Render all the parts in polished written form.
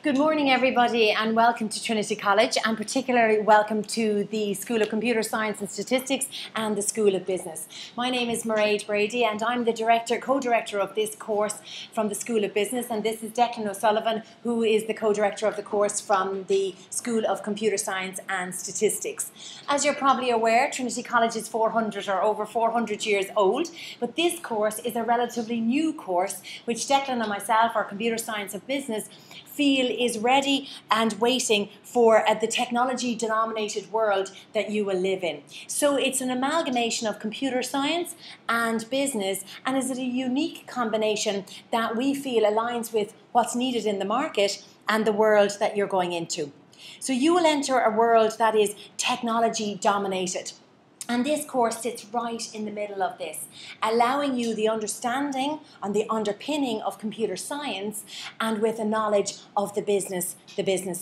Good morning everybody and welcome to Trinity College, and particularly welcome to the School of Computer Science and Statistics and the School of Business. My name is Mairead Brady and I'm the co-director of this course from the School of Business, and this is Declan O'Sullivan, who is the co-director of the course from the School of Computer Science and Statistics. As you're probably aware, Trinity College is 400 or over 400 years old, but this course is a relatively new course which Declan and myself, our Computer Science of Business, feel is ready and waiting for the technology-dominated world that you will live in. So it's an amalgamation of computer science and business, and is it a unique combination that we feel aligns with what's needed in the market and the world that you're going into. So you will enter a world that is technology-dominated. And this course sits right in the middle of this, allowing you the understanding and the underpinning of computer science and with a knowledge of the business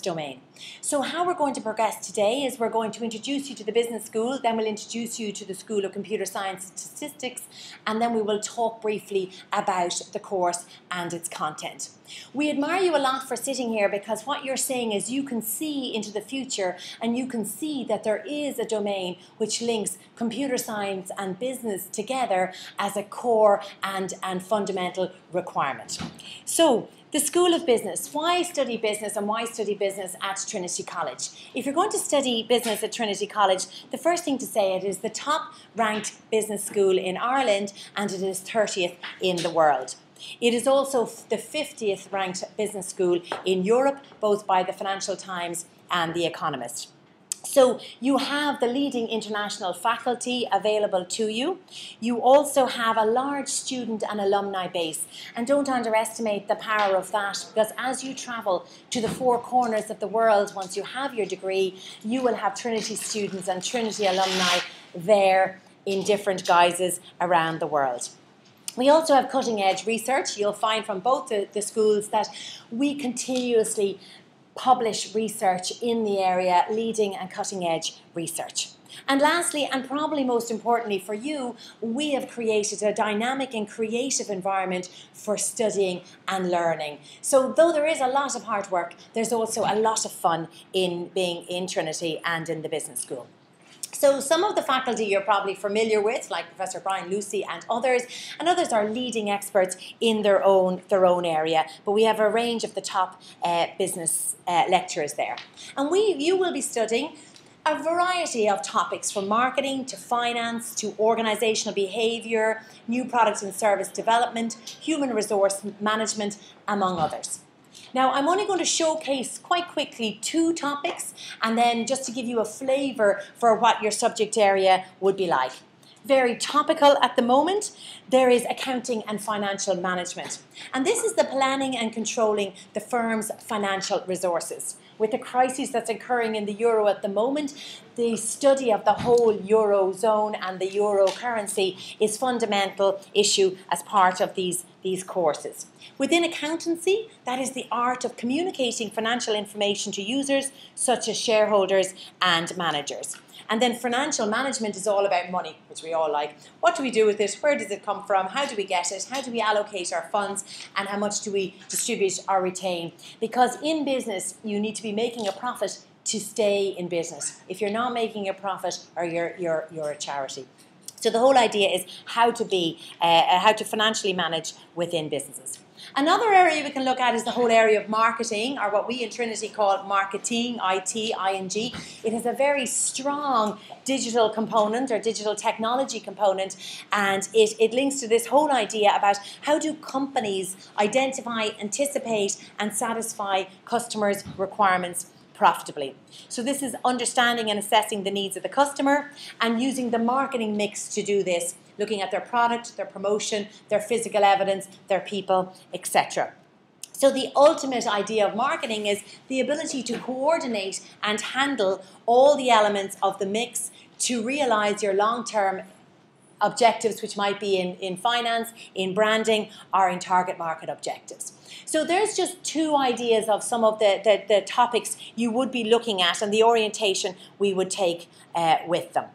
domain. So how we're going to progress today is we're going to introduce you to the business school, then we'll introduce you to the School of Computer Science and Statistics, and then we will talk briefly about the course and its content. We admire you a lot for sitting here, because what you're saying is you can see into the future and you can see that there is a domain which links computer science and business together as a core and fundamental requirement. So, the School of Business. Why study business, and why study business at Trinity College? If you're going to study business at Trinity College, the first thing to say, it is the top ranked business school in Ireland and it is 30th in the world. It is also the 50th ranked business school in Europe, both by the Financial Times and The Economist. So you have the leading international faculty available to you. You also have a large student and alumni base. And don't underestimate the power of that, because as you travel to the four corners of the world, once you have your degree, you will have Trinity students and Trinity alumni there in different guises around the world. We also have cutting-edge research. You'll find from both the schools that we continuously publish research in the area, leading and cutting-edge research. And lastly, and probably most importantly for you, we have created a dynamic and creative environment for studying and learning. So though there is a lot of hard work, there's also a lot of fun in being in Trinity and in the business school. So some of the faculty you're probably familiar with, like Professor Brian Lucy and others are leading experts in their own area. But we have a range of the top business lecturers there. And you will be studying a variety of topics, from marketing to finance to organizational behavior, new products and service development, human resource management, among others. Now, I'm only going to showcase quite quickly two topics, and then just to give you a flavour for what your subject area would be like. Very topical at the moment, there is accounting and financial management. And this is the planning and controlling the firm's financial resources. With the crisis that's occurring in the euro at the moment, the study of the whole eurozone and the euro currency is a fundamental issue as part of these courses. Within accountancy, that is the art of communicating financial information to users such as shareholders and managers. And then financial management is all about money, which we all like. What do we do with it? Where does it come from? How do we get it? How do we allocate our funds? And how much do we distribute or retain? Because in business, you need to be making a profit to stay in business. If you're not making a profit, or you're a charity. So the whole idea is how to financially manage within businesses. Another area we can look at is the whole area of marketing, or what we in Trinity call MarkITing, I-T-I-N-G. It has a very strong digital component or digital technology component, and it links to this whole idea about how do companies identify, anticipate and satisfy customers' requirements profitably. So this is understanding and assessing the needs of the customer and using the marketing mix to do this, looking at their product, their promotion, their physical evidence, their people, etc. So the ultimate idea of marketing is the ability to coordinate and handle all the elements of the mix to realize your long-term objectives, which might be in finance, in branding, or in target market objectives. So there's just two ideas of some of the topics you would be looking at and the orientation we would take with them.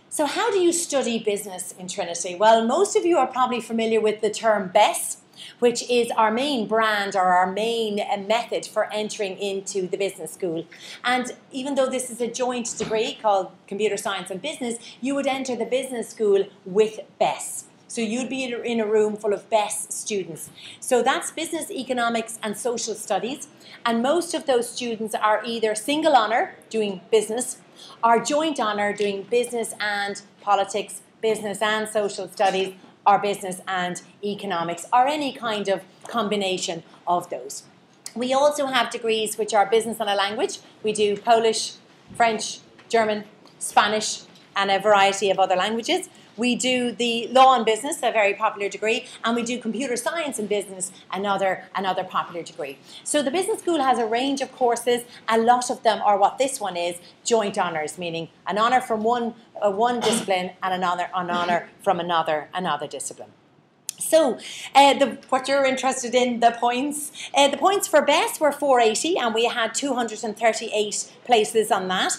So how do you study business in Trinity? Well, most of you are probably familiar with the term BESS, which is our main brand or our main method for entering into the business school. And even though this is a joint degree called Computer Science and Business, you would enter the business school with BESS. So you'd be in a room full of BESS students. So that's Business, Economics and Social Studies. And most of those students are either single honour, doing business, or joint honour, doing business and politics, business and social studies, or business and economics, or any kind of combination of those. We also have degrees which are business and a language. We do Polish, French, German, Spanish, and a variety of other languages. We do the law and business, a very popular degree, and we do computer science and business, another popular degree. So the business school has a range of courses. A lot of them are what this one is, joint honours, meaning an honour from one discipline and an honour from another discipline. So, what you're interested in, the points. The points for BESS were 480, and we had 238 places on that.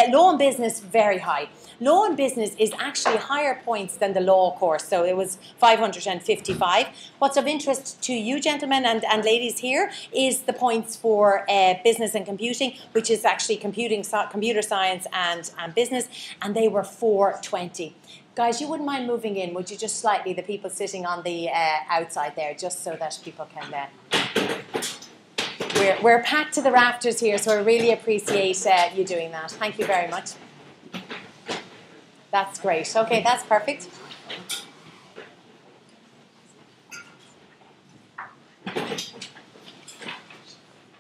Law and business, very high. Law and business is actually higher points than the law course, so it was 555. What's of interest to you, gentlemen and ladies here, is the points for business and computing, which is actually computer science and business, and they were 420. Guys, you wouldn't mind moving in, would you, just slightly, the people sitting on the outside there, just so that people can... We're packed to the rafters here, so I really appreciate you doing that. Thank you very much. That's great. Okay, that's perfect.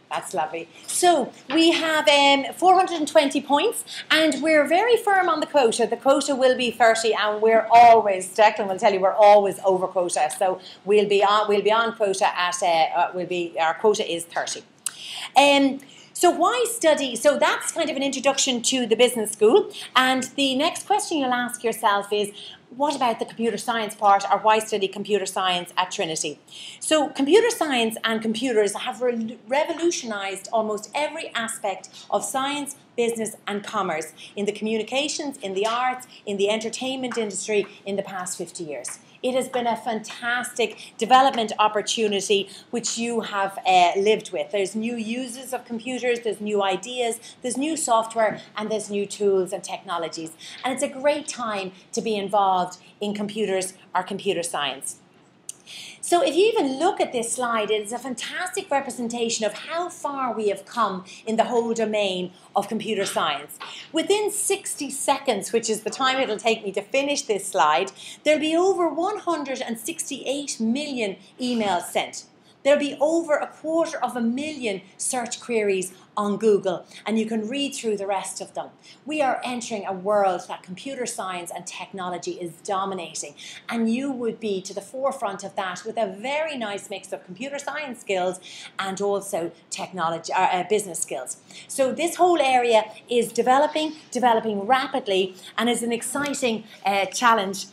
That's lovely. So we have 420 points, and we're very firm on the quota. The quota will be 30, and we're always, Declan will tell you, we're always over quota. So we'll be on quota at our quota is 30. So why study? So that's kind of an introduction to the business school. And the next question you'll ask yourself is, what about the computer science part, or why study computer science at Trinity? So computer science and computers have revolutionized almost every aspect of science, business and commerce in the communications, in the arts, in the entertainment industry in the past 50 years. It has been a fantastic development opportunity which you have lived with. There's new uses of computers, there's new ideas, there's new software, and there's new tools and technologies. And it's a great time to be involved in computers or computer science. So if you even look at this slide, it is a fantastic representation of how far we have come in the whole domain of computer science. Within 60 seconds, which is the time it'll take me to finish this slide, there'll be over 168 million emails sent. There'll be over 250,000 search queries on Google, and you can read through the rest of them. We are entering a world that computer science and technology is dominating, and you would be to the forefront of that with a very nice mix of computer science skills and also technology, business skills. So this whole area is developing rapidly, and is an exciting challenge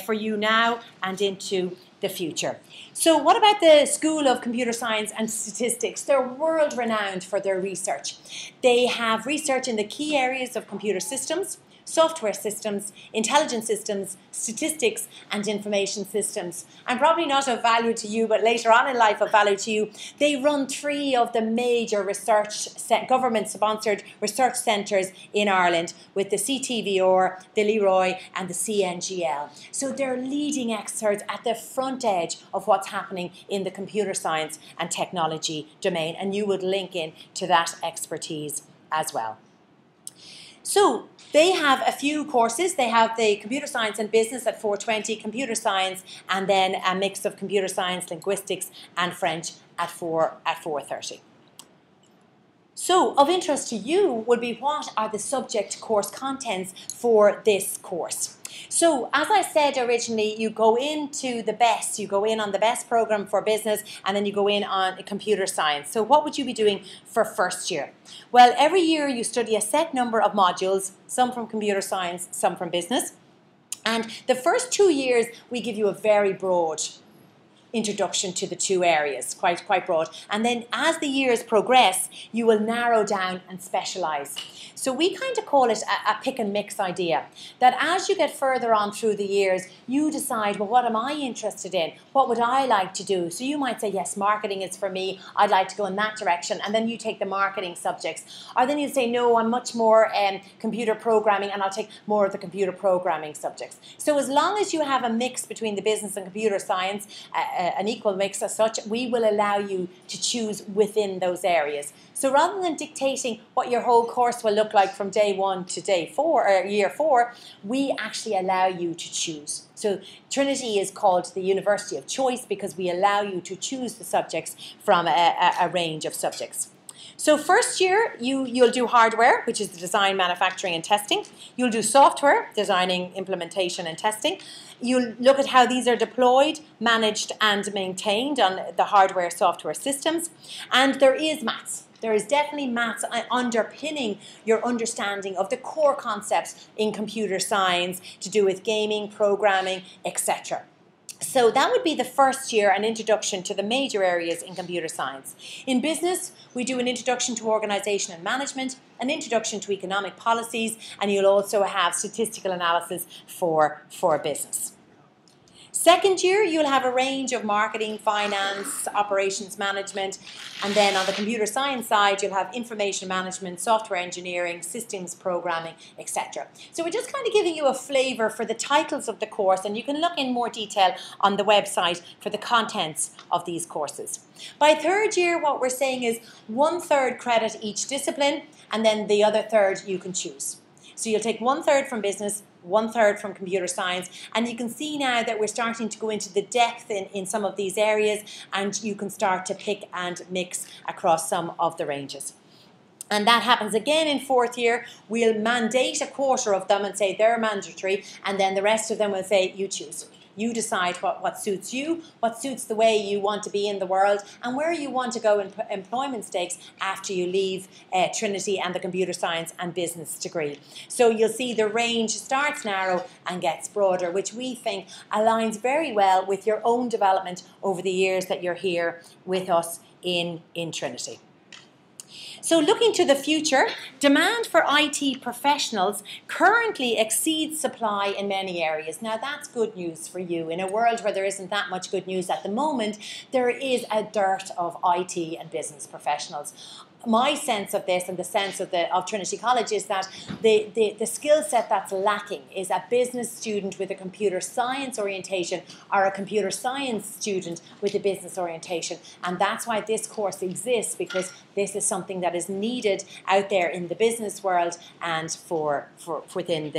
for you now and into the future. So what about the School of Computer Science and Statistics? They're world renowned for their research. They have research in the key areas of computer systems, software systems, intelligence systems, statistics and information systems. And probably not of value to you, but later on in life of value to you, they run 3 of the major government-sponsored research centres in Ireland, with the CTVR, the Leroy and the CNGL. So they're leading experts at the front edge of what's happening in the computer science and technology domain, and you would link in to that expertise as well. So they have a few courses. They have the computer science and business at 420, computer science, and then a mix of computer science, linguistics, and French at 430. So of interest to you would be, what are the subject course contents for this course? So as I said originally, you go into the BESS, you go in on the BESS program for business, and then you go in on computer science. So what would you be doing for first year? Well, every year you study a set number of modules, some from computer science, some from business. And the first 2 years we give you a very broad introduction to the two areas, quite broad. And then as the years progress, you will narrow down and specialise. So we kind of call it a pick and mix idea, that as you get further on through the years, you decide, well, what am I interested in? What would I like to do? So you might say, yes, marketing is for me. I'd like to go in that direction. And then you take the marketing subjects. Or then you say, no, I'm much more computer programming, and I'll take more of the computer programming subjects. So as long as you have a mix between the business and computer science, an equal mix as such, we will allow you to choose within those areas. So rather than dictating what your whole course will look like from day 1 to day 4 or year 4, we actually allow you to choose. So Trinity is called the University of Choice because we allow you to choose the subjects from a range of subjects. So first year, you'll do hardware, which is the design, manufacturing and testing. You'll do software, designing, implementation and testing. You'll look at how these are deployed, managed and maintained on the hardware software systems. And there is maths. There is definitely maths underpinning your understanding of the core concepts in computer science to do with gaming, programming, etc. So that would be the first year, an introduction to the major areas in computer science. In business, we do an introduction to organisation and management, an introduction to economic policies, and you'll also have statistical analysis for business. Second year, you'll have a range of marketing, finance, operations management, and then on the computer science side, you'll have information management, software engineering, systems programming, etc. So we're just kind of giving you a flavour for the titles of the course, and you can look in more detail on the website for the contents of these courses. By third year, what we're saying is 1/3 credit each discipline, and then the other third you can choose. So you'll take 1/3 from business, 1/3 from computer science, and you can see now that we're starting to go into the depth in some of these areas, and you can start to pick and mix across some of the ranges. And that happens again in fourth year. We'll mandate a quarter of them and say they're mandatory, and then the rest of them will say you choose. You decide what suits you, what suits the way you want to be in the world, and where you want to go in employment stakes after you leave Trinity and the computer science and business degree. So you'll see the range starts narrow and gets broader, which we think aligns very well with your own development over the years that you're here with us in Trinity. So looking to the future, demand for IT professionals currently exceeds supply in many areas. Now that's good news for you. In a world where there isn't that much good news at the moment, there is a dearth of IT and business professionals. My sense of this and the sense of Trinity College is that the skill set that's lacking is a business student with a computer science orientation or a computer science student with a business orientation. And that's why this course exists, because this is something that is needed out there in the business world and for within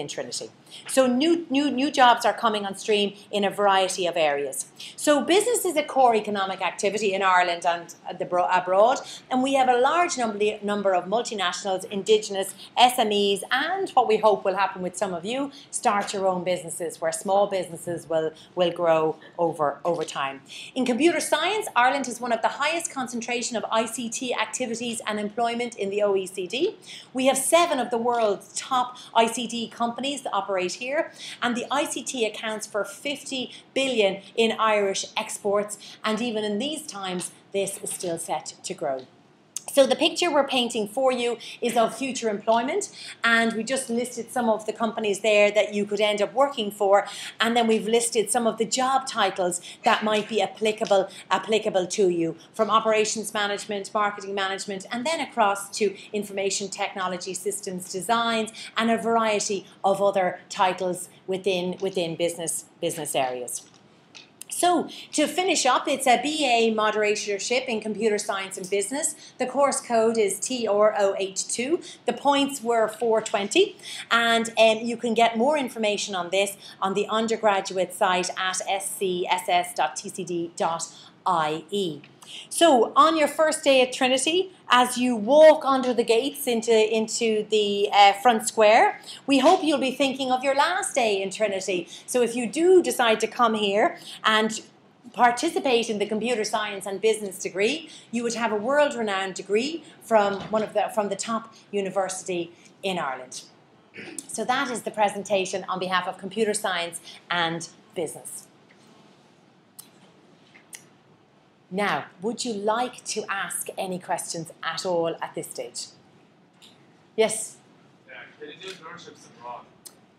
Trinity. So new jobs are coming on stream in a variety of areas. So business is a core economic activity in Ireland and abroad, and we have a large number of multinationals, indigenous, SMEs, and what we hope will happen with some of you, start your own businesses, where small businesses will grow over time. In computer science, Ireland has one of the highest concentration of ICT activities and employment in the OECD. We have 7 of the world's top ICT companies that operate here, and the ICT accounts for 50 billion in Irish exports, and even in these times this is still set to grow. So the picture we're painting for you is of future employment, and we just listed some of the companies there that you could end up working for, and then we've listed some of the job titles that might be applicable to you, from operations management, marketing management, and then across to information technology, systems designs, and a variety of other titles within business areas. So to finish up, it's a BA Moderatorship in Computer Science and Business. The course code is TR082. The points were 420, and you can get more information on this on the undergraduate site at scss.tcd.ie. So on your first day at Trinity, as you walk under the gates into the front square, we hope you'll be thinking of your last day in Trinity. So if you do decide to come here and participate in the computer science and business degree, you would have a world-renowned degree from the top university in Ireland. So that is the presentation on behalf of computer science and business. Now, would you like to ask any questions at all at this stage? Yes? Can you do internships abroad?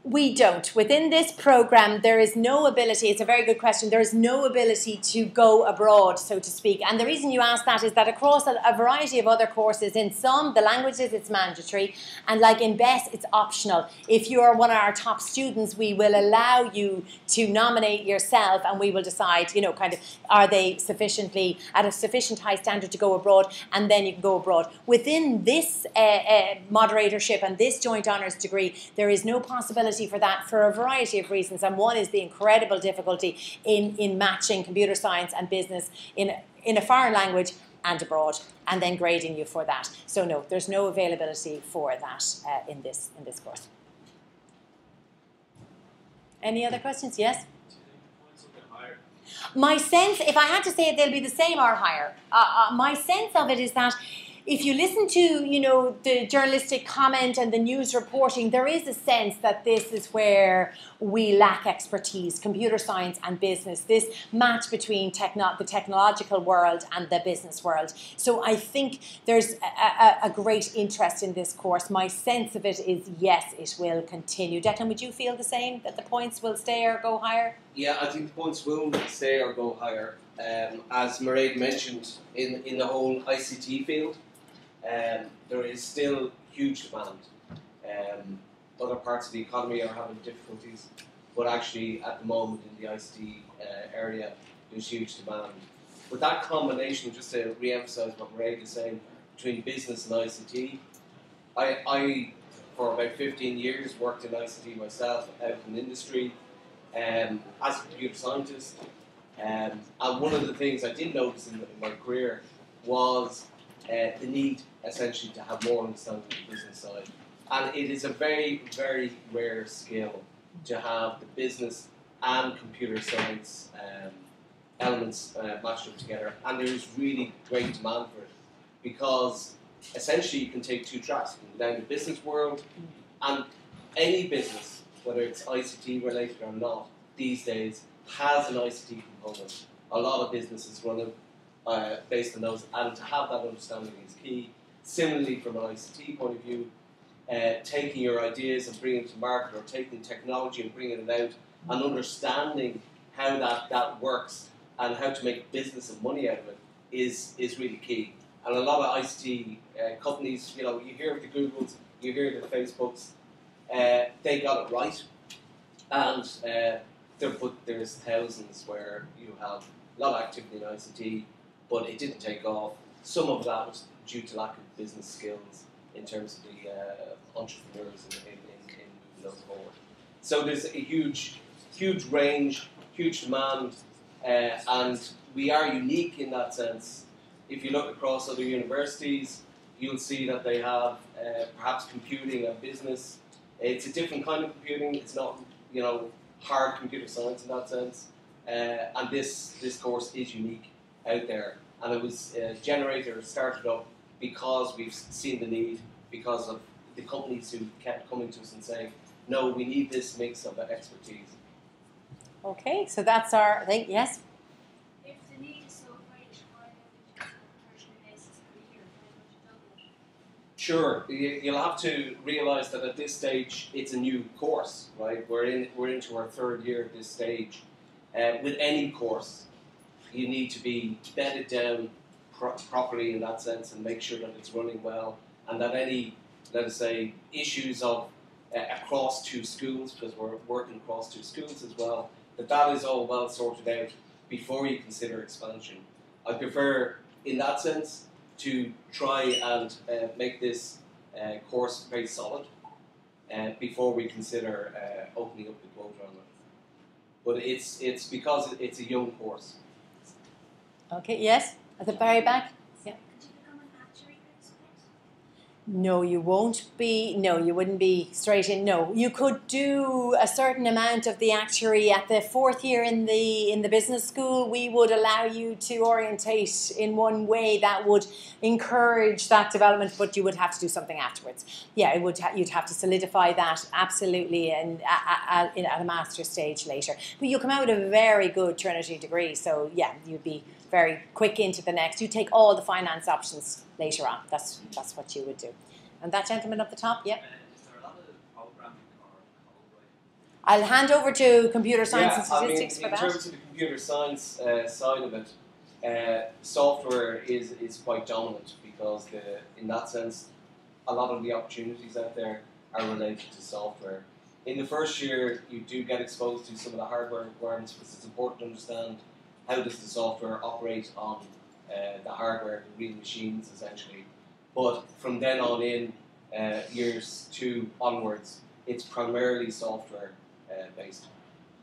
We don't. Within this program, there is no ability, it's a very good question, there is no ability to go abroad, so to speak. And the reason you ask that is that across a variety of other courses, in some, the languages, it's mandatory. And like in BESS, it's optional. If you are one of our top students, we will allow you to nominate yourself and we will decide, you know, kind of, are they sufficiently, at a sufficient high standard to go abroad, and then you can go abroad. Within this moderatorship and this joint honours degree, there is no possibility for that for a variety of reasons, and one is the incredible difficulty in matching computer science and business in a foreign language and abroad, and then grading you for that. So no, there's no availability for that in this course. Any other questions? Yes? My sense, if I had to say it, they'll be the same or higher. My sense of it is that if you listen to, you know, the journalistic comment and the news reporting, there is a sense that this is where we lack expertise, computer science and business, this match between the technological world and the business world. So I think there's a great interest in this course. My sense of it is, yes, it will continue. Declan, would you feel the same, that the points will stay or go higher? Yeah, I think the points will stay or go higher. As Mairead mentioned, in the whole ICT field, there is still huge demand. Other parts of the economy are having difficulties, but actually at the moment in the ICT area, there's huge demand. But that combination, just to re-emphasise what Mairead is saying, between business and ICT, I for about 15 years worked in ICT myself out in industry as a computer scientist. And one of the things I did notice in my career was the need, essentially, to have more understanding of the business side. And it is a very, very rare skill to have the business and computer science elements matched up together. And there is really great demand for it, because essentially you can take two tracks. You can go down the business world, and any business, whether it's ICT related or not, these days has an ICT component. A lot of businesses run it based on those, and to have that understanding is key. Similarly, from an ICT point of view, taking your ideas and bringing it to market, or taking technology and bringing it out, and understanding how that works and how to make business and money out of it is really key. And a lot of ICT companies, you know, you hear of the Googles, you hear of the Facebooks, they got it right, and there's thousands where you have a lot of activity in ICT, but it didn't take off. Some of that was due to lack of business skills in terms of the entrepreneurs in moving those forward. So there's a huge range, huge demand, and we are unique in that sense. If you look across other universities, you'll see that they have perhaps computing and business. It's a different kind of computing. It's not, you know, hard computer science in that sense. And this course is unique out there, and it was started up because we've seen the need, because of the companies who kept coming to us and saying, no, we need this mix of expertise. Okay, so that's our thing. Yes? If the need is so great, why don't we do it on a tertiary basis every year? Why don't you double it? Sure, you'll have to realise that at this stage it's a new course, right? We're into our third year at this stage. With any course, you need to be bedded down properly in that sense, and make sure that it's running well, and that any, let us say, issues of across two schools, because we're working across two schools as well, that is all well sorted out before you consider expansion. I prefer, in that sense, to try and make this course very solid before we consider opening up the quota on it. But it's because it's a young course. Okay, yes? At the very back? Yeah. Could you become an actuary, I expect? No, you won't be. No, you wouldn't be straight in. No, you could do a certain amount of the actuary at the fourth year in the business school. We would allow you to orientate in one way that would encourage that development, but you would have to do something afterwards. Yeah, it would. You'd have to solidify that absolutely, and at a master's stage later. But you'll come out with a very good Trinity degree. So yeah, you'd be very quick into the next. You take all the finance options later on. That's what you would do. And that gentleman up the top, yeah. Is there a lot of programming or code writing? I'll hand over to computer science and statistics for that. In terms of the computer science side of it, software is quite dominant because in that sense, a lot of the opportunities out there are related to software. In the first year, you do get exposed to some of the hardware requirements because it's important to understand how does the software operate on the hardware, the real machines essentially. But from then on in, years 2 onwards, it's primarily software based.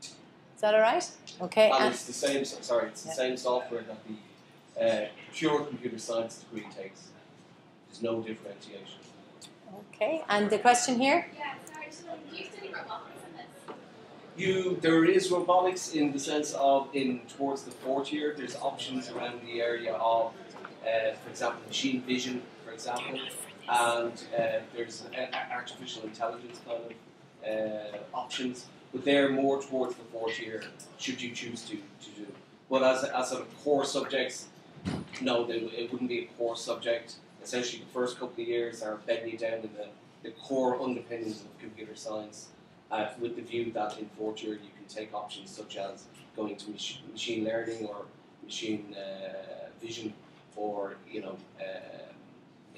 Is that all right? Okay. And it's the same. Sorry, it's the same software that the pure computer science degree takes. There's no differentiation. Okay. And the question here? Yeah, sorry, so do you study robotics in this? There is robotics in the sense of towards the 4th year. There's options around the area of, for example, machine vision, for example, and there's artificial intelligence kind of options. But they're more towards the 4th year, should you choose to do. But as sort of core subjects, no, it wouldn't be a core subject. Essentially, the first couple of years are bedding you down in the core underpinnings of computer science, with the view that in 4th year you can take options such as going to machine learning or machine vision, or in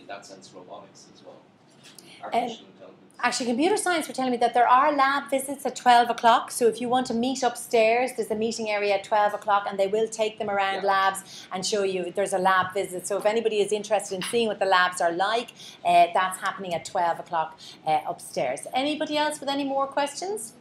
that sense, robotics as well. Artificial intelligence. Actually, computer science were telling me that there are lab visits at 12 o'clock. So if you want to meet upstairs, there's a meeting area at 12 o'clock and they will take them around labs and show you. There's a lab visit. So if anybody is interested in seeing what the labs are like, that's happening at 12 o'clock upstairs. Anybody else with any more questions?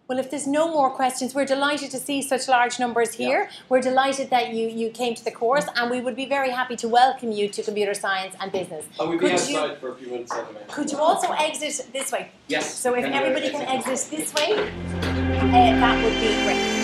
Well, if there's no more questions, we're delighted to see such large numbers here. Yeah. We're delighted that you came to the course, and we would be very happy to welcome you to computer science and business. And we'll be outside for a few minutes anyway. Could you also exit this way? Yes. So if everybody can exit this way, that would be great.